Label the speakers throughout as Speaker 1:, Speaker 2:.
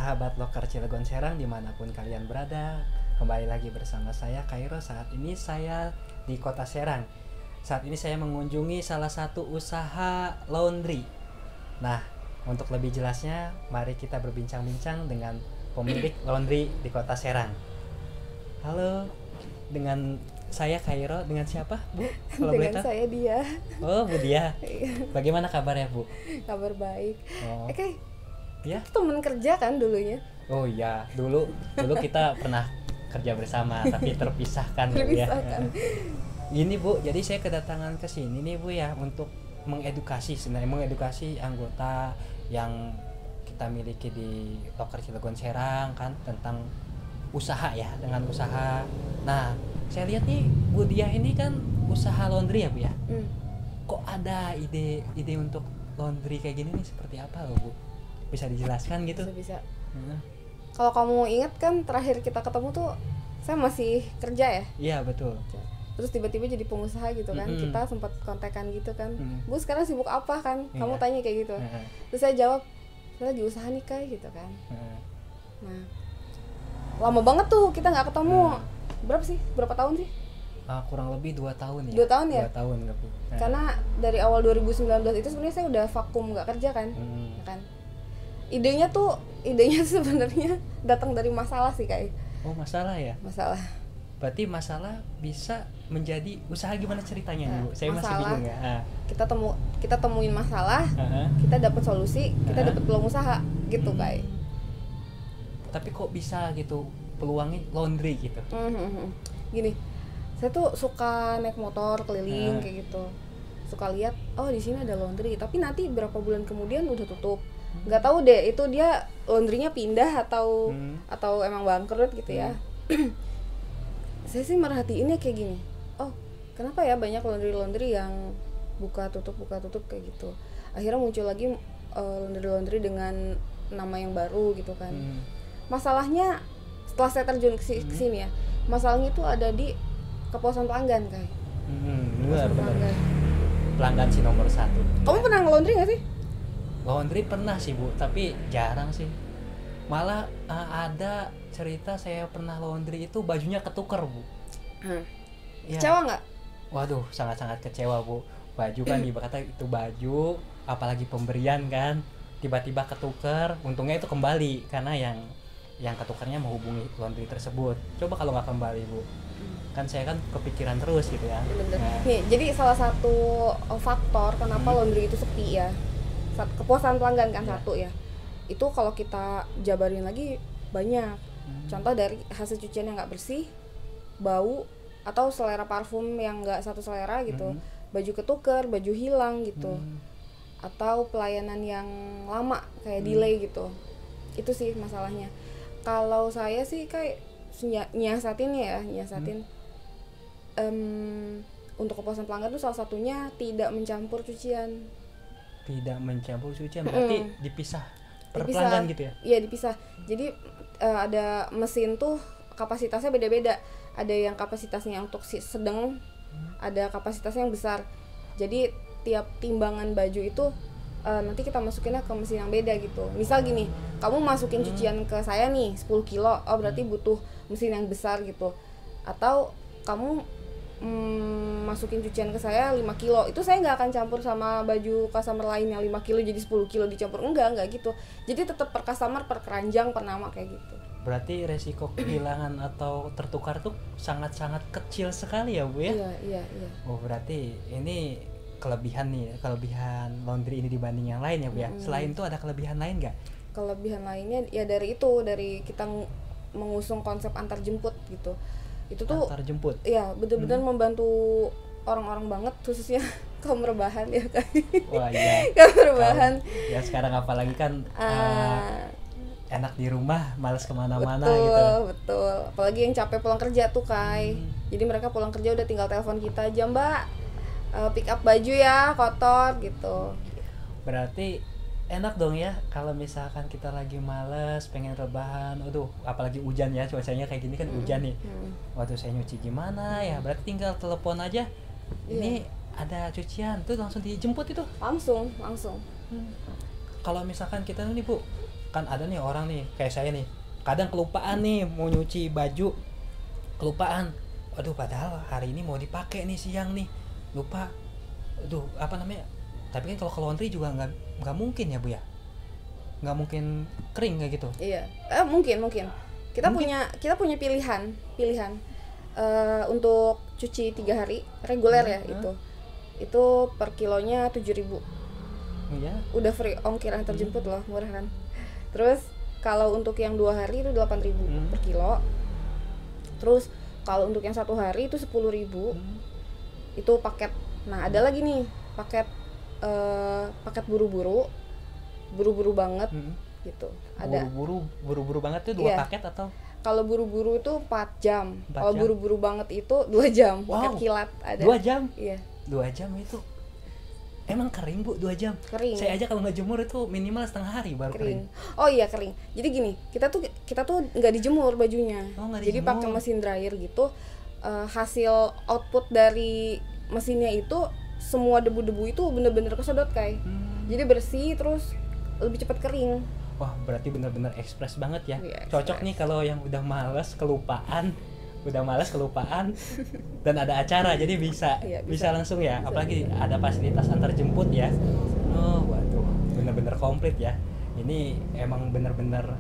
Speaker 1: sahabat Loker Cilegon Serang dimanapun kalian berada. Kembali lagi bersama saya Kairo. Saat ini saya di kota Serang. Saat ini saya mengunjungi salah satu usaha laundry. Nah, untuk lebih jelasnya mari kita berbincang-bincang dengan pemilik laundry di kota Serang. Halo, dengan saya Kairo, dengan siapa Bu? Kalau boleh
Speaker 2: Dengan
Speaker 1: tahu?
Speaker 2: saya dia.
Speaker 1: Oh, Bu Dia. Bagaimana kabarnya Bu?
Speaker 2: Kabar baik.
Speaker 1: Oh.
Speaker 2: Kayak
Speaker 1: Ya.
Speaker 2: kita temen kerja kan dulunya.
Speaker 1: Oh iya, dulu kita pernah kerja bersama tapi terpisahkan Bu ya.
Speaker 2: Terpisahkan.
Speaker 1: Gini Bu, jadi saya kedatangan ke sini nih Bu ya untuk sebenarnya mengedukasi anggota yang kita miliki di Loker Cilegon Serang kan tentang usaha ya, dengan usaha. Nah, saya lihat nih Bu Dia ini kan usaha laundry ya Bu ya. Kok ada ide untuk laundry kayak gini nih, seperti apa loh Bu? Bisa dijelaskan gitu?
Speaker 2: Bisa. Kalau kamu ingat kan terakhir kita ketemu tuh saya masih kerja ya.
Speaker 1: Iya betul.
Speaker 2: Terus tiba-tiba jadi pengusaha gitu kan. Kita sempat kontekan gitu kan. Bu sekarang sibuk apa kan? Kamu
Speaker 1: Iya.
Speaker 2: tanya kayak gitu. Terus saya jawab, saya lagi usaha nih Kak gitu kan. Nah, lama banget tuh kita nggak ketemu. Berapa tahun sih?
Speaker 1: Kurang lebih 2 tahun ya.
Speaker 2: 2 tahun ya?
Speaker 1: 2 tahun lebih.
Speaker 2: Karena dari awal 2019 itu sebenarnya saya udah vakum nggak kerja kan. Ya kan. Idenya sebenarnya datang dari masalah sih Kak.
Speaker 1: Oh, masalah ya?
Speaker 2: Masalah.
Speaker 1: Berarti masalah bisa menjadi usaha, gimana ceritanya nih Bu? Saya masih
Speaker 2: Masalah.
Speaker 1: bingung ya.
Speaker 2: Kita temuin masalah,
Speaker 1: Heeh.
Speaker 2: kita dapat solusi, kita
Speaker 1: Heeh.
Speaker 2: dapat peluang usaha gitu Kak.
Speaker 1: Tapi kok bisa gitu peluangnya laundry gitu?
Speaker 2: Gini, saya tuh suka naik motor keliling
Speaker 1: Heeh.
Speaker 2: kayak gitu. Suka lihat, oh di sini ada laundry, tapi nanti berapa bulan kemudian udah tutup. Nggak tahu deh itu dia laundrynya pindah atau emang bangkrut gitu ya. Saya sih merhatiinnya kayak gini, oh kenapa ya banyak laundry yang buka tutup kayak gitu. Akhirnya muncul lagi laundry dengan nama yang baru gitu kan. Masalahnya setelah saya terjun ke sini ya, masalahnya itu ada di kepuasan pelanggan Kak.
Speaker 1: Benar.
Speaker 2: Pelanggan.
Speaker 1: Pelanggan sih nomor 1.
Speaker 2: Kamu pernah nge-laundry nggak sih?
Speaker 1: Laundry pernah sih Bu, tapi jarang sih. Malah ada cerita saya pernah laundry itu bajunya ketuker Bu. Ya.
Speaker 2: Kecewa nggak?
Speaker 1: Waduh, sangat-sangat kecewa Bu. Baju kan ibaratnya itu baju, apalagi pemberian kan, tiba-tiba ketuker. Untungnya itu kembali karena yang ketukernya menghubungi laundry tersebut. Coba kalau nggak kembali Bu, kan saya kan kepikiran terus gitu ya.
Speaker 2: Bener.
Speaker 1: Nah,
Speaker 2: Nih, jadi salah satu faktor kenapa laundry itu sepi ya, kepuasan pelanggan kan satu ya. Itu kalau kita jabarin lagi banyak. Contoh dari hasil cucian yang nggak bersih, bau, atau selera parfum yang nggak satu selera gitu, baju ketuker, baju hilang gitu, atau pelayanan yang lama kayak delay gitu. Itu sih masalahnya. Kalau saya sih kayak nyiasatin untuk kepuasan pelanggan tuh salah satunya tidak mencampur cucian.
Speaker 1: tidak mencampur cucian berarti dipisah per
Speaker 2: Dipisah.
Speaker 1: pelanggan gitu ya?
Speaker 2: Iya dipisah. Jadi ada mesin tuh kapasitasnya beda-beda. Ada yang kapasitasnya untuk sedang, ada kapasitasnya yang besar. Jadi tiap timbangan baju itu nanti kita masukinnya ke mesin yang beda gitu. Misal gini, kamu masukin cucian ke saya nih 10 kilo, oh berarti butuh mesin yang besar gitu. Atau kamu masukin cucian ke saya 5 kilo, itu saya nggak akan campur sama baju customer lain yang 5 kilo jadi 10 kilo dicampur, enggak gitu. Jadi tetap per customer, per keranjang, per nama kayak gitu.
Speaker 1: Berarti resiko kehilangan atau tertukar tuh sangat-sangat kecil sekali ya Bu ya?
Speaker 2: Iya.
Speaker 1: Oh, berarti ini kelebihan laundry ini dibanding yang lain ya Bu ya? Selain itu ada kelebihan lain nggak?
Speaker 2: Kelebihan lainnya ya dari kita mengusung konsep antar jemput gitu. Itu tuh
Speaker 1: Antar jemput?
Speaker 2: ya benar-benar membantu orang-orang banget, khususnya kaum rebahan ya kan.
Speaker 1: Wah iya.
Speaker 2: Kaum rebahan.
Speaker 1: Ya sekarang apalagi kan enak di rumah, malas kemana-mana
Speaker 2: betul,
Speaker 1: gitu.
Speaker 2: Betul. Apalagi yang capek pulang kerja tuh Kai. Jadi mereka pulang kerja udah tinggal telepon kita aja, Mbak, pick up baju ya, kotor gitu.
Speaker 1: Berarti enak dong ya kalau misalkan kita lagi males, pengen rebahan. Aduh, apalagi hujan ya, cuacanya kayak gini kan hujan nih. Waduh, saya nyuci gimana ya? Berarti tinggal telepon aja. Ini ada cucian tuh langsung dijemput itu.
Speaker 2: Langsung.
Speaker 1: Kalau misalkan kita nih Bu, kan ada nih orang nih kayak saya nih, kadang kelupaan nih mau nyuci baju, kelupaan, aduh padahal hari ini mau dipakai nih siang nih, lupa, aduh apa namanya, tapi kan kalau ke laundry juga nggak mungkin ya Bu ya, nggak mungkin kering kayak gitu.
Speaker 2: Iya, mungkin kita punya pilihan untuk cuci 3 hari reguler ya, itu per kilonya 7.000.
Speaker 1: Iya.
Speaker 2: Udah free ongkir antar jemput loh, murah kan. Terus kalau untuk yang 2 hari itu 8.000 per kilo. Terus kalau untuk yang 1 hari itu 10.000. Itu paket. Nah ada lagi nih paket buru-buru banget gitu. Ada
Speaker 1: buru-buru banget tuh 2 paket atau?
Speaker 2: Kalau buru-buru itu 4 jam. Kalau
Speaker 1: jam?
Speaker 2: buru-buru banget itu 2 jam.
Speaker 1: Wow.
Speaker 2: Paket kilat ada.
Speaker 1: 2 jam?
Speaker 2: Iya.
Speaker 1: 2 jam itu emang kering Bu 2 jam?
Speaker 2: Kering.
Speaker 1: Saya aja kalau nggak jemur itu minimal setengah hari baru kering.
Speaker 2: Oh iya kering. Jadi gini, kita tuh nggak dijemur bajunya. Jadi pakai mesin dryer gitu. Hasil output dari mesinnya itu semua debu-debu itu bener-bener kesedot kayak. Jadi bersih terus lebih cepat kering.
Speaker 1: Wah berarti bener-bener ekspres banget ya.
Speaker 2: Iya,
Speaker 1: cocok nih kalau yang udah malas kelupaan dan ada acara jadi bisa langsung ya, apalagi ada fasilitas antar jemput ya. Oh waduh bener-bener komplit ya. Ini emang bener-bener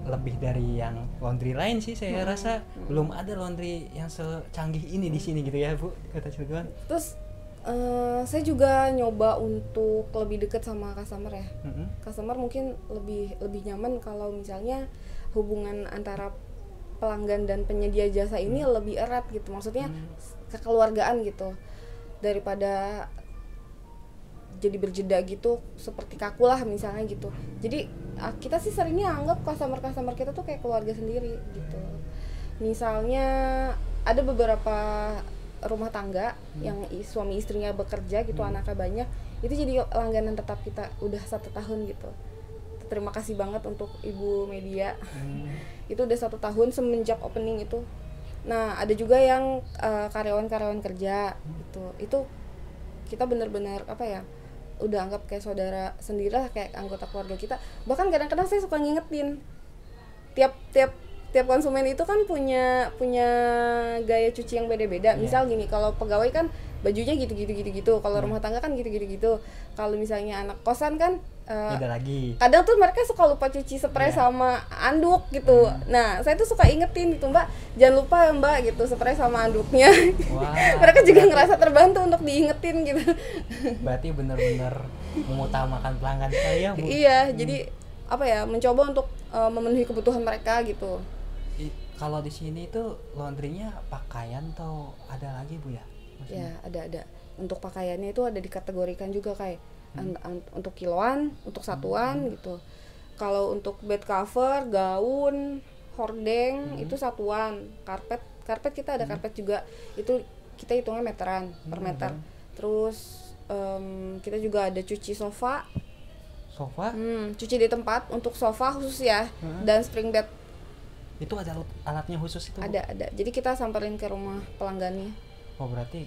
Speaker 1: lebih dari yang laundry lain sih saya rasa. Belum ada laundry yang secanggih ini di sini gitu ya Bu, kota Cilegon.
Speaker 2: Terus saya juga nyoba untuk lebih dekat sama customer ya. Customer mungkin lebih nyaman kalau misalnya hubungan antara pelanggan dan penyedia jasa ini lebih erat gitu. Maksudnya kekeluargaan gitu. Daripada jadi berjeda gitu seperti kaku lah misalnya gitu. Jadi kita sih seringnya anggap customer kita tuh kayak keluarga sendiri gitu. Misalnya ada beberapa rumah tangga yang suami istrinya bekerja gitu, anaknya banyak, itu jadi langganan tetap kita udah 1 tahun gitu. Terima kasih banget untuk Ibu Media. Itu udah 1 tahun semenjak opening itu. Nah ada juga yang karyawan kerja gitu. Itu kita benar-benar apa ya, udah anggap kayak saudara sendiri lah, kayak anggota keluarga kita. Bahkan kadang-kadang saya suka ngingetin tiap konsumen itu kan punya gaya cuci yang beda-beda. Misal gini, kalau pegawai kan bajunya gitu. Kalau rumah tangga kan gitu. Kalau misalnya anak kosan kan
Speaker 1: beda lagi.
Speaker 2: Kadang tuh mereka suka lupa cuci spray sama anduk gitu. Nah, saya tuh suka ingetin gitu, Mbak, jangan lupa ya Mbak gitu, spray sama anduknya. Mereka juga ngerasa terbantu untuk diingetin gitu.
Speaker 1: Berarti benar-benar mengutamakan pelanggan saya Bu.
Speaker 2: Iya, jadi apa ya, mencoba untuk memenuhi kebutuhan mereka gitu.
Speaker 1: Kalau di sini tuh laundrynya pakaian atau ada lagi Bu ya? Maksudnya?
Speaker 2: Ya ada. Untuk pakaiannya itu ada dikategorikan juga kayak untuk kiloan, untuk satuan gitu. Kalau untuk bed cover, gaun, hordeng itu satuan. Karpet kita ada karpet juga. Itu kita hitungnya meteran per meter. Terus kita juga ada cuci sofa. Cuci di tempat untuk sofa khusus ya, dan spring bed.
Speaker 1: Itu ada alatnya khusus itu?
Speaker 2: Ada. Jadi kita samperin ke rumah pelanggannya.
Speaker 1: Oh berarti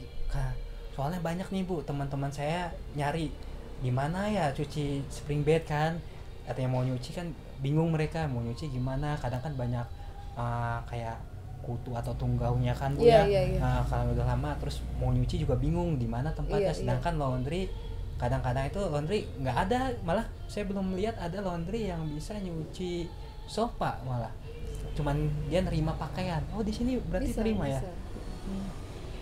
Speaker 1: soalnya banyak nih Bu, teman-teman saya nyari gimana ya cuci spring bed kan, katanya mau nyuci kan bingung mereka mau nyuci gimana, kadang kan banyak kayak kutu atau tunggaunya kan Bu ya. Nah, kalau udah lama terus mau nyuci juga bingung di mana tempatnya. Sedangkan laundry kadang-kadang itu laundry nggak ada, malah saya belum melihat ada laundry yang bisa nyuci sofa, malah cuman dia nerima pakaian. Oh di sini berarti terima ya?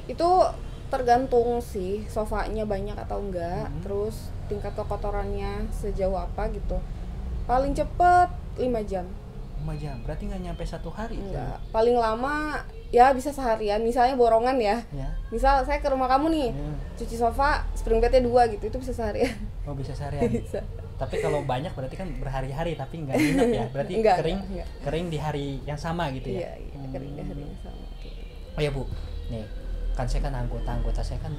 Speaker 2: Itu tergantung sih sofanya banyak atau enggak, terus tingkat kekotorannya sejauh apa gitu. Paling cepet 5 jam.
Speaker 1: 5 jam, berarti nggak nyampe 1 hari?
Speaker 2: Enggak, paling lama ya bisa seharian. Misalnya borongan ya. Misal saya ke rumah kamu nih, cuci sofa, spring bednya 2 gitu, itu bisa seharian.
Speaker 1: Oh bisa seharian? Bisa. Tapi kalau banyak berarti kan berhari-hari, tapi nggak nginep ya? Berarti kering di hari yang sama gitu ya?
Speaker 2: Iya, kering di hari yang sama.
Speaker 1: Oh ya Bu, nih kan saya kan anggota saya kan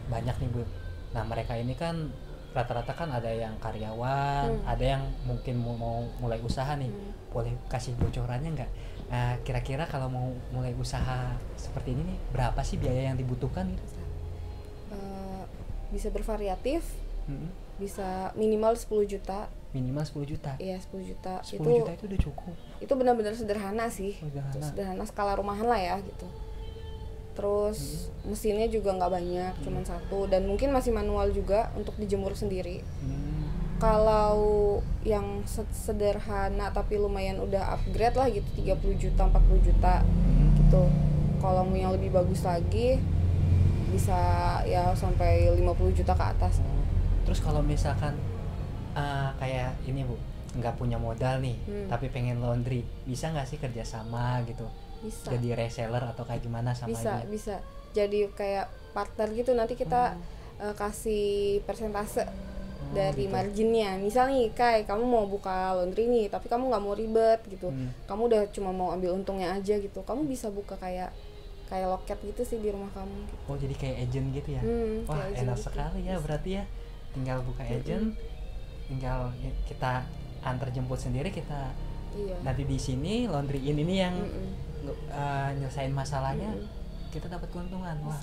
Speaker 1: banyak nih Bu. Nah mereka ini kan rata-rata kan ada yang karyawan, ada yang mungkin mau mulai usaha nih. Boleh kasih bocorannya nggak? Nah kira-kira kalau mau mulai usaha seperti ini nih, berapa sih biaya yang dibutuhkan gitu?
Speaker 2: Bisa bervariatif, bisa minimal 10 juta.
Speaker 1: Minimal 10 juta.
Speaker 2: Iya 10 juta.
Speaker 1: 10 juta itu udah cukup.
Speaker 2: Itu benar-benar sederhana sih.
Speaker 1: Sederhana.
Speaker 2: Sederhana skala rumahan lah ya gitu. Terus mesinnya juga nggak banyak, cuman satu, dan mungkin masih manual juga untuk dijemur sendiri. Kalau yang sederhana tapi lumayan udah upgrade lah gitu, 30 juta, 40 juta gitu. Kalau mau yang lebih bagus lagi bisa ya sampai 50 juta ke atas.
Speaker 1: Terus kalau misalkan kayak ini Bu, nggak punya modal nih, tapi pengen laundry, bisa nggak sih kerjasama gitu?
Speaker 2: Bisa.
Speaker 1: Jadi reseller atau kayak gimana sama ibu?
Speaker 2: Bisa. Jadi kayak partner gitu, nanti kita kasih persentase dari
Speaker 1: gitu.
Speaker 2: marginnya. Misal nih Kai, kamu mau buka laundry nih, tapi kamu nggak mau ribet gitu, kamu udah cuma mau ambil untungnya aja gitu, kamu bisa buka kayak loket gitu sih di rumah kamu gitu.
Speaker 1: Oh jadi kayak agent gitu ya? Wah enak gitu. Sekali ya, berarti ya tinggal buka agent, tinggal kita antar jemput sendiri, kita nanti di sini laundryin ini yang nyelesain masalahnya, kita dapat keuntungan. Wah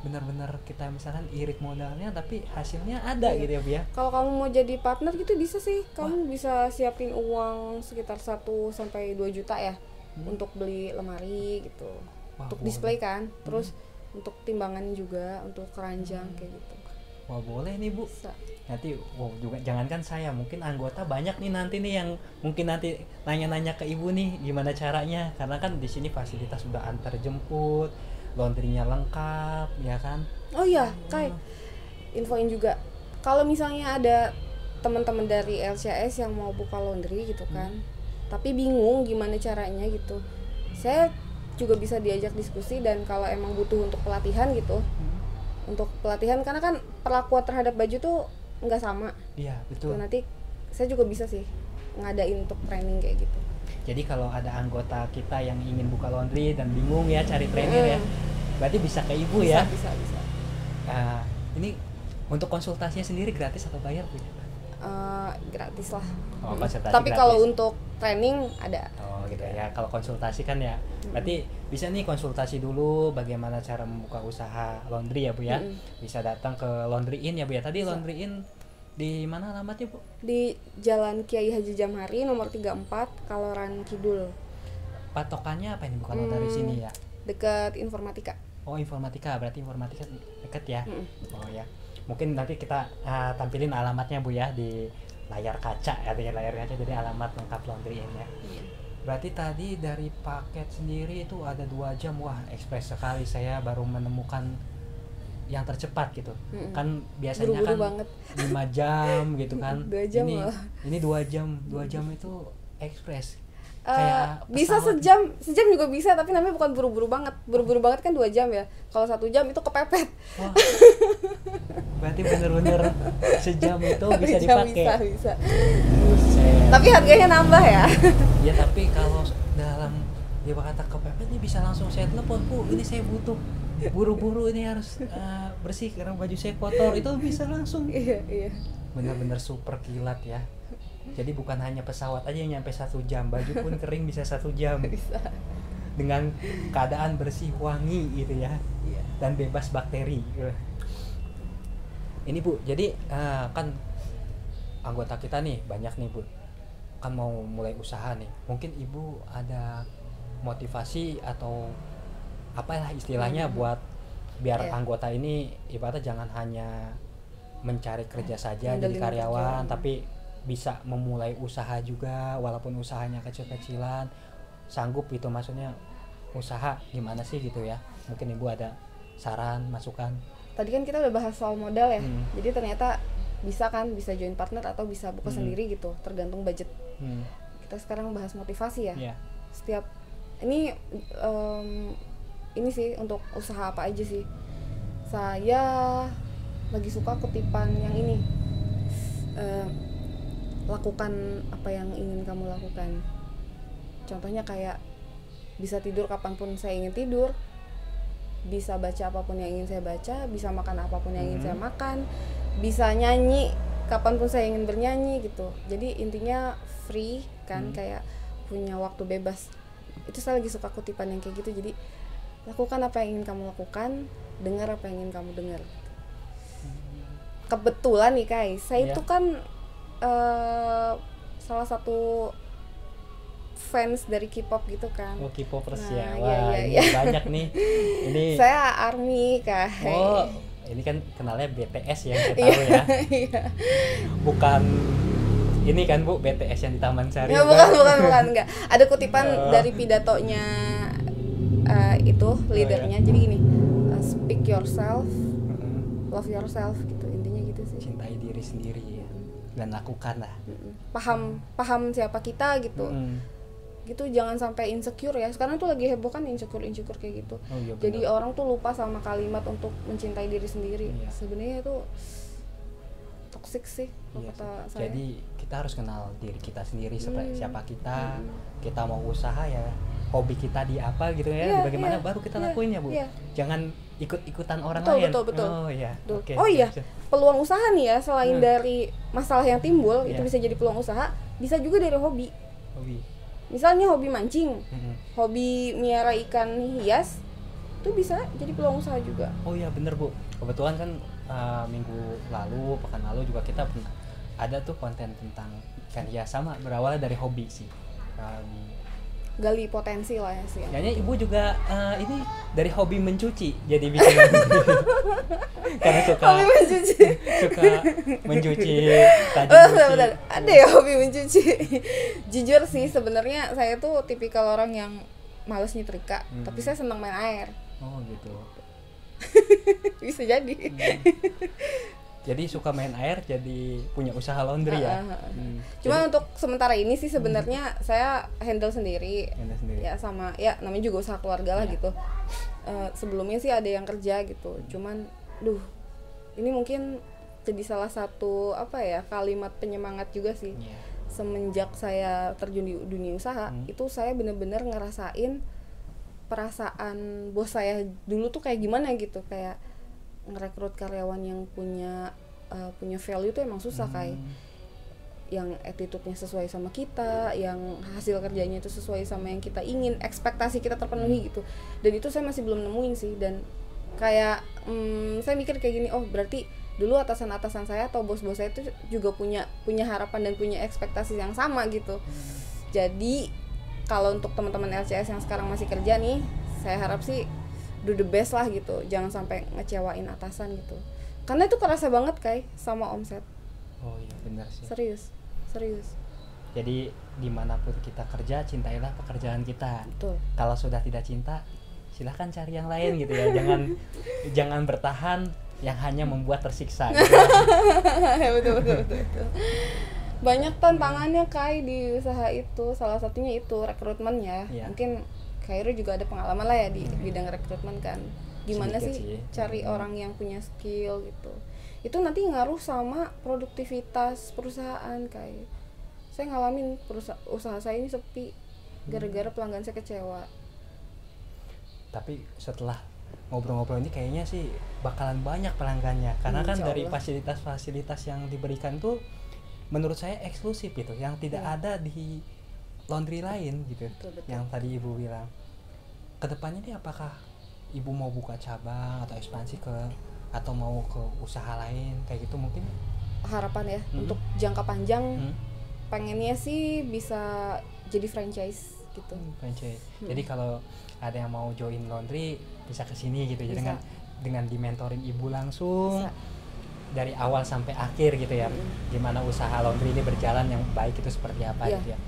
Speaker 1: benar-benar kita misalkan irit modalnya tapi hasilnya ada gitu ya Bu ya.
Speaker 2: Kalau kamu mau jadi partner gitu bisa sih, kamu bisa siapin uang sekitar 1 sampai 2 juta ya untuk beli lemari gitu. Wah, untuk display kan, terus untuk timbangan juga, untuk keranjang kayak gitu.
Speaker 1: Wah boleh nih Bu.
Speaker 2: Bisa.
Speaker 1: Nanti juga jangankan saya, mungkin anggota banyak nih nanti nih yang mungkin nanti nanya-nanya ke ibu nih gimana caranya, karena kan di sini fasilitas udah antar jemput, laundrynya lengkap ya kan.
Speaker 2: Oh iya Kai, infoin juga kalau misalnya ada teman-teman dari LCS yang mau buka laundry gitu kan, tapi bingung gimana caranya gitu, saya juga bisa diajak diskusi. Dan kalau emang butuh untuk pelatihan gitu, untuk pelatihan, karena kan perlakuan terhadap baju tuh nggak sama.
Speaker 1: Iya betul.
Speaker 2: Nanti saya juga bisa sih ngadain untuk training kayak gitu.
Speaker 1: Jadi kalau ada anggota kita yang ingin buka laundry dan bingung ya cari trainer ya, berarti bisa ke ibu ya.
Speaker 2: Bisa.
Speaker 1: Ini untuk konsultasinya sendiri gratis atau bayar Bu?
Speaker 2: Gratis lah.
Speaker 1: Tapi
Speaker 2: gratis. Kalau untuk training ada.
Speaker 1: Oh gitu ya. Kalau konsultasi kan ya, berarti bisa nih konsultasi dulu bagaimana cara membuka usaha laundry ya Bu ya. Bisa datang ke Laundry In ya Bu ya. Tadi Laundry In di mana alamatnya Bu?
Speaker 2: Di Jalan Kiai Haji Jamhari nomor 34, Kaloran Kidul.
Speaker 1: Patokannya apa ini Bu kalau dari sini ya?
Speaker 2: Dekat informatika.
Speaker 1: Oh informatika, berarti informatika dekat ya. Oh ya. Mungkin nanti kita tampilin alamatnya Bu ya di layar kaca ya, di layar kaca, jadi alamat lengkap Laundry In ya. Berarti tadi dari paket sendiri itu ada 2 jam, wah ekspres sekali, saya baru menemukan yang tercepat gitu. Kan biasanya
Speaker 2: buru-buru
Speaker 1: kan
Speaker 2: banget.
Speaker 1: 5 jam gitu kan.
Speaker 2: 2 jam
Speaker 1: ini 2 jam itu ekspres.
Speaker 2: Bisa sejam juga bisa, tapi namanya bukan buru-buru banget. Buru-buru banget kan 2 jam ya. Kalau 1 jam itu kepepet.
Speaker 1: Wah. Berarti bener-bener sejam itu bisa dipakai.
Speaker 2: Bisa. Tapi harganya nambah ya.
Speaker 1: Ya tapi kalau dalam dia kata kepepet ini bisa langsung saya telepon, Bu ini saya butuh buru-buru ini harus bersih karena baju saya kotor, itu bisa langsung.
Speaker 2: Iya.
Speaker 1: Benar-benar super kilat ya. Jadi bukan hanya pesawat aja yang nyampe 1 jam, baju pun kering bisa 1 jam.
Speaker 2: Bisa.
Speaker 1: Dengan keadaan bersih, wangi gitu ya. Dan bebas bakteri. Ini Bu, jadi kan anggota kita nih banyak nih Bu, kan mau mulai usaha nih. Mungkin Ibu ada motivasi atau apalah istilahnya buat biar anggota ini ibaratnya jangan hanya mencari kerja saja jadi karyawan, tapi bisa memulai usaha juga, walaupun usahanya kecil-kecilan, sanggup gitu, maksudnya usaha gimana sih gitu ya. Mungkin Ibu ada saran, masukan.
Speaker 2: Tadi kan kita udah bahas soal modal ya, jadi ternyata bisa join partner atau bisa buka sendiri gitu, tergantung budget. Kita sekarang bahas motivasi ya. Setiap ini sih untuk usaha apa aja sih. Saya lagi suka kutipan yang ini, lakukan apa yang ingin kamu lakukan. Contohnya kayak bisa tidur kapanpun saya ingin tidur, bisa baca apapun yang ingin saya baca, bisa makan apapun yang ingin saya makan, bisa nyanyi kapanpun saya ingin bernyanyi gitu. Jadi intinya free kan, kayak punya waktu bebas. Itu saya lagi suka kutipan yang kayak gitu. Jadi lakukan apa yang ingin kamu lakukan, dengar apa yang ingin kamu dengar. Kebetulan nih Kai, saya itu kan salah satu fans dari K-pop gitu kan.
Speaker 1: Oh, K-popers
Speaker 2: Nah,
Speaker 1: ya.
Speaker 2: iya,
Speaker 1: Wah,
Speaker 2: iya,
Speaker 1: ini
Speaker 2: iya.
Speaker 1: banyak nih. Ini
Speaker 2: Saya ARMY Kak.
Speaker 1: oh, ini kan kenalnya BTS yang saya
Speaker 2: Iya,
Speaker 1: tahu ya.
Speaker 2: iya.
Speaker 1: Bukan ini kan Bu, BTS yang di Taman Sari.
Speaker 2: Ya, bukan enggak. Ada kutipan
Speaker 1: Oh.
Speaker 2: dari pidatonya itu leadernya.
Speaker 1: iya.
Speaker 2: Jadi gini, speak yourself,
Speaker 1: Mm-mm.
Speaker 2: love yourself gitu, intinya gitu sih.
Speaker 1: Cintai diri sendiri ya. Dan lakukan lah.
Speaker 2: Paham siapa kita gitu.
Speaker 1: Mm.
Speaker 2: Gitu, jangan sampai insecure ya. Sekarang tuh lagi heboh kan insecure kayak gitu.
Speaker 1: Oh, iya,
Speaker 2: Jadi
Speaker 1: benar.
Speaker 2: orang tuh lupa sama kalimat untuk mencintai diri sendiri.
Speaker 1: Iya.
Speaker 2: Sebenarnya itu toxic sih kalau
Speaker 1: Iya
Speaker 2: kata
Speaker 1: sih.
Speaker 2: saya.
Speaker 1: Jadi kita harus kenal diri kita sendiri seperti siapa kita.
Speaker 2: Hmm.
Speaker 1: Kita mau usaha ya, hobi kita di apa gitu ya,
Speaker 2: Iya,
Speaker 1: di bagaimana
Speaker 2: iya,
Speaker 1: baru kita
Speaker 2: iya,
Speaker 1: lakuin ya Bu.
Speaker 2: iya.
Speaker 1: Jangan ikut-ikutan orang
Speaker 2: Betul,
Speaker 1: lain.
Speaker 2: betul.
Speaker 1: Oh iya.
Speaker 2: Tuh.
Speaker 1: Oke.
Speaker 2: Oh iya,
Speaker 1: siap, siap.
Speaker 2: peluang usaha nih ya, selain dari masalah yang timbul, itu
Speaker 1: Iya.
Speaker 2: bisa jadi peluang usaha, bisa juga dari hobi.
Speaker 1: Hobi.
Speaker 2: Misalnya hobi mancing,
Speaker 1: Mm-mm.
Speaker 2: hobi miara ikan hias, itu bisa jadi peluang usaha juga.
Speaker 1: Oh iya bener Bu. Kebetulan kan minggu lalu, pekan lalu juga kita pernah ada tuh konten tentang ikan hias, sama berawal dari hobi sih.
Speaker 2: Gali potensi lah ya sih.
Speaker 1: Kayaknya Ibu juga ini dari hobi mencuci jadi bikin karena suka
Speaker 2: Hobi mencuci.
Speaker 1: suka mencuci tadi
Speaker 2: Oh,
Speaker 1: cuci.
Speaker 2: bentar. Ada ya hobi mencuci. Jujur sih sebenarnya saya tuh tipikal orang yang males nyetrika, tapi saya senang main air.
Speaker 1: Oh gitu.
Speaker 2: Bisa jadi.
Speaker 1: Jadi suka main air, jadi punya usaha laundry ya.
Speaker 2: Cuma untuk sementara ini sih sebenarnya saya handle sendiri.
Speaker 1: Anda sendiri.
Speaker 2: Ya sama ya namanya juga usaha keluarga lah
Speaker 1: Iya.
Speaker 2: gitu. Sebelumnya sih ada yang kerja gitu. Cuman ini mungkin jadi salah satu apa ya, kalimat penyemangat juga sih.
Speaker 1: Iya.
Speaker 2: Semenjak saya terjun di dunia usaha, itu saya bener-bener ngerasain perasaan bos saya dulu tuh kayak gimana gitu, kayak ngerekrut karyawan yang punya value tuh emang susah kayak yang attitude-nya sesuai sama kita, yang hasil kerjanya itu sesuai sama yang kita ingin, ekspektasi kita terpenuhi gitu. Dan itu saya masih belum nemuin sih, dan kayak saya mikir kayak gini, oh berarti dulu atasan-atasan saya atau bos-bos saya itu juga punya harapan dan punya ekspektasi yang sama gitu. Jadi kalau untuk teman-teman LCS yang sekarang masih kerja nih, saya harap sih do the best lah gitu, jangan sampai ngecewain atasan gitu, karena itu kerasa banget kayak sama omset.
Speaker 1: Oh iya benar sih.
Speaker 2: Serius.
Speaker 1: Jadi dimanapun kita kerja, cintailah pekerjaan kita.
Speaker 2: Betul.
Speaker 1: Kalau sudah tidak cinta, silahkan cari yang lain gitu ya. Jangan bertahan yang hanya membuat tersiksa. Gitu.
Speaker 2: betul. Banyak tantangannya Kai di usaha itu, salah satunya itu rekrutmen ya.
Speaker 1: Iya.
Speaker 2: Mungkin Kairu juga ada pengalaman lah ya di bidang rekrutmen kan. Gimana
Speaker 1: Sedikit
Speaker 2: sih
Speaker 1: sih.
Speaker 2: cari orang yang punya skill gitu. Itu nanti ngaruh sama produktivitas perusahaan Kai. Saya ngalamin usaha saya ini sepi gara-gara pelanggan saya kecewa.
Speaker 1: Tapi setelah ngobrol-ngobrol ini kayaknya sih bakalan banyak pelanggannya, karena kan
Speaker 2: Insya
Speaker 1: dari
Speaker 2: Allah.
Speaker 1: fasilitas-fasilitas yang diberikan tuh menurut saya eksklusif gitu, yang tidak ada di laundry lain gitu.
Speaker 2: Betul.
Speaker 1: Yang tadi Ibu bilang, kedepannya nih apakah Ibu mau buka cabang atau ekspansi atau mau ke usaha lain kayak gitu mungkin?
Speaker 2: Harapan ya untuk jangka panjang,
Speaker 1: Hmm?
Speaker 2: pengennya sih bisa jadi franchise gitu.
Speaker 1: Franchise. Jadi kalau ada yang mau join laundry bisa ke sini gitu ya,
Speaker 2: Bisa.
Speaker 1: dengan dimentorin Ibu langsung
Speaker 2: Bisa.
Speaker 1: dari awal sampai akhir gitu ya. Gimana usaha laundry ini berjalan yang baik itu seperti apa
Speaker 2: Iya.
Speaker 1: gitu ya.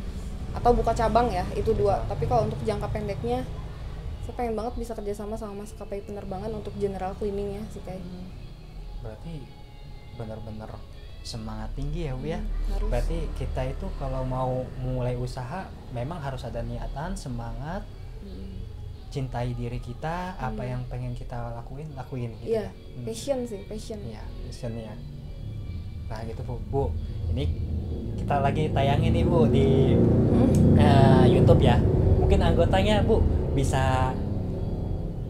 Speaker 2: Atau buka cabang ya, itu dua. Tapi kalau untuk jangka pendeknya saya pengen banget bisa kerjasama sama maskapai penerbangan untuk general cleaning ya sih kayak.
Speaker 1: Berarti benar-benar semangat tinggi ya Bu ya.
Speaker 2: Harus.
Speaker 1: Berarti kita itu kalau mau mulai usaha memang harus ada niatan, semangat, cintai diri kita, apa yang pengen kita lakuin gitu
Speaker 2: Iya,
Speaker 1: ya.
Speaker 2: passion sih, passion.
Speaker 1: Iya, passionnya. Nah gitu Bu. Ini kita lagi tayangin nih Bu di YouTube ya. Mungkin anggotanya Bu bisa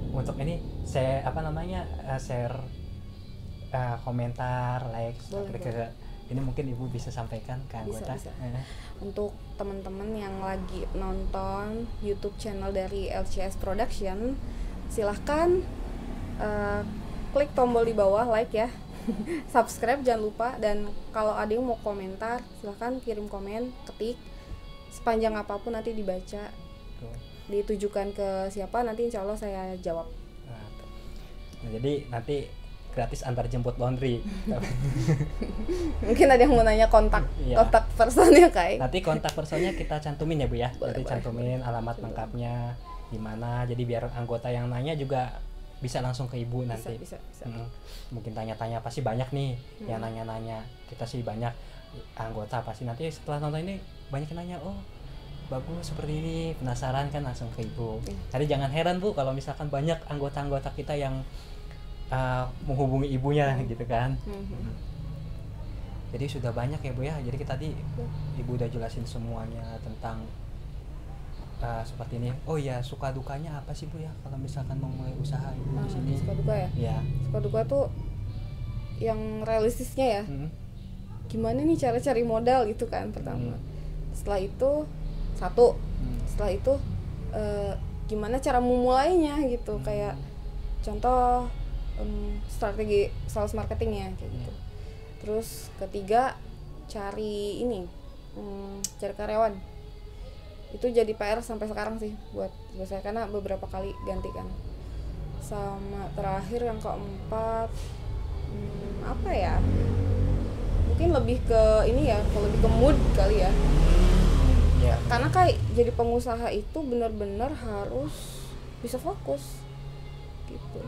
Speaker 1: untuk ini share share komentar, like,
Speaker 2: Boleh.
Speaker 1: ini mungkin Ibu bisa sampaikan ke anggota.
Speaker 2: Bisa. Untuk teman-teman yang lagi nonton YouTube channel dari LCS Production, silahkan klik tombol di bawah like ya. subscribe jangan lupa, dan kalau ada yang mau komentar silahkan kirim komen, ketik sepanjang apapun, nanti dibaca,
Speaker 1: Tuh.
Speaker 2: ditujukan ke siapa nanti insya Allah saya jawab.
Speaker 1: Nah, tuh. Nah, jadi nanti gratis antar jemput laundry.
Speaker 2: Mungkin ada yang mau nanya kontak
Speaker 1: Iya.
Speaker 2: kontak personnya Kai.
Speaker 1: Nanti kontak personnya kita cantumin ya Bu ya.
Speaker 2: Boleh,
Speaker 1: Nanti
Speaker 2: boleh.
Speaker 1: cantumin alamat lengkapnya di mana. Jadi biar anggota yang nanya juga bisa langsung ke Ibu nanti.
Speaker 2: Bisa.
Speaker 1: Mungkin tanya-tanya pasti banyak nih yang nanya-nanya. Kita sih banyak anggota pasti nanti setelah nonton ini banyak yang nanya, oh bagus seperti ini, penasaran kan, langsung ke Ibu. Jadi jangan heran Bu kalau misalkan banyak anggota-anggota kita yang menghubungi ibunya gitu kan. Jadi sudah banyak ya Bu ya. Jadi kita tadi Ibu udah jelasin semuanya tentang seperti ini. Oh ya, suka dukanya apa sih Bu ya kalau misalkan mau mulai usaha Ibu di sini?
Speaker 2: Suka duka ya.
Speaker 1: Ya.
Speaker 2: Suka duka tuh yang realistisnya ya. Gimana nih cara cari modal gitu kan pertama. Setelah itu setelah itu gimana cara memulainya gitu, kayak contoh strategi sales marketingnya kayak gitu. Terus ketiga cari cari karyawan. Itu jadi PR sampai sekarang sih buat saya, karena beberapa kali ganti kan. Sama terakhir yang keempat apa ya? Mungkin lebih ke ini ya, lebih ke mood kali ya.
Speaker 1: Ya.
Speaker 2: Karena kayak jadi pengusaha itu benar-benar harus bisa fokus gitu.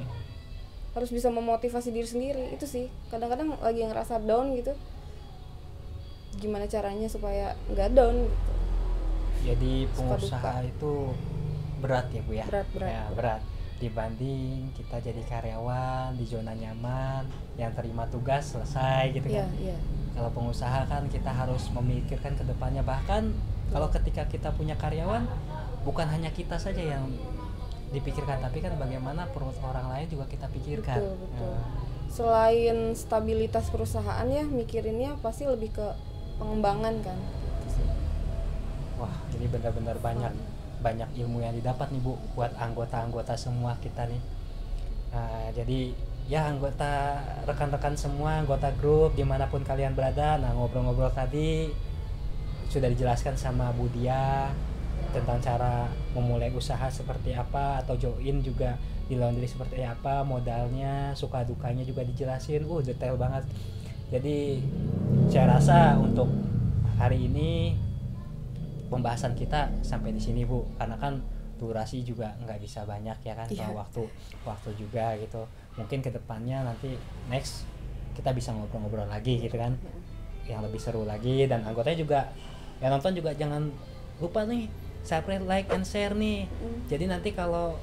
Speaker 2: Harus bisa memotivasi diri sendiri, itu sih. Kadang-kadang lagi ngerasa down gitu, gimana caranya supaya nggak down gitu.
Speaker 1: Jadi
Speaker 2: Suka
Speaker 1: pengusaha
Speaker 2: duka.
Speaker 1: itu berat ya Bu ya.
Speaker 2: Berat.
Speaker 1: Ya, berat dibanding kita jadi karyawan di zona nyaman yang terima tugas selesai gitu kan.
Speaker 2: Iya.
Speaker 1: Kalau pengusaha kan kita harus memikirkan ke depannya, bahkan kalau ketika kita punya karyawan bukan hanya kita saja yang dipikirkan, tapi kan bagaimana perut orang lain juga kita pikirkan.
Speaker 2: Betul. Selain stabilitas perusahaan ya, mikirinnya pasti lebih ke pengembangan kan.
Speaker 1: Wah, ini benar-benar banyak ilmu yang didapat nih Bu buat anggota-anggota semua kita nih. Jadi ya anggota, rekan-rekan semua, anggota grup dimanapun kalian berada, nah ngobrol-ngobrol tadi sudah dijelaskan sama Bu Dia tentang cara memulai usaha seperti apa, atau join juga di laundry seperti apa, modalnya, suka dukanya juga dijelasin, detail banget. Jadi saya rasa untuk hari ini pembahasan kita sampai di sini Bu, karena kan durasi juga nggak bisa banyak ya kan, waktu juga gitu. Mungkin kedepannya nanti next kita bisa ngobrol-ngobrol lagi gitu kan, yang lebih seru lagi. Dan anggotanya juga yang nonton juga jangan lupa nih subscribe, like, and share nih. Jadi nanti kalau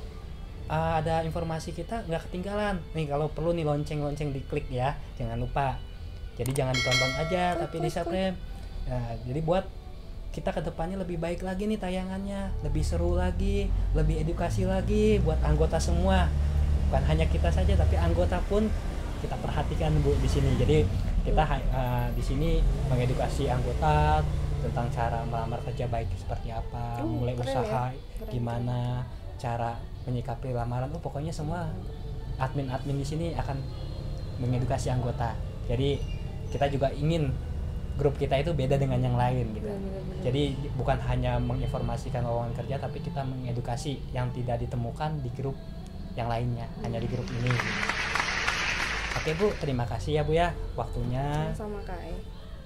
Speaker 1: ada informasi kita nggak ketinggalan nih. Kalau perlu nih lonceng-lonceng diklik ya, jangan lupa. Jadi jangan ditonton aja, tapi di subscribe. Nah, jadi buat kita kedepannya lebih baik lagi nih tayangannya, lebih seru lagi, lebih edukasi lagi buat anggota semua. Bukan hanya kita saja, tapi anggota pun kita perhatikan Bu di sini. Jadi kita di sini mengedukasi anggota tentang cara melamar kerja baik seperti apa, mulai usaha gimana, cara menyikapi lamaran. Pokoknya semua admin-admin di sini akan mengedukasi anggota. Jadi kita juga ingin grup kita itu beda dengan yang lain gitu.
Speaker 2: Bener.
Speaker 1: Jadi bukan hanya menginformasikan lowongan kerja, tapi kita mengedukasi yang tidak ditemukan di grup yang lainnya, hanya di grup ini. Oke Bu, terima kasih ya Bu ya waktunya.
Speaker 2: Sama Kai.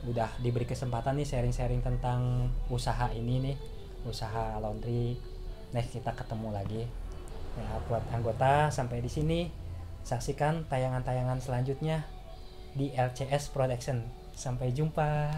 Speaker 1: Udah diberi kesempatan nih sharing-sharing tentang usaha ini nih, usaha laundry. Next kita ketemu lagi. Ya, buat anggota sampai di sini. Saksikan tayangan-tayangan selanjutnya di LCS Production. Sampai jumpa.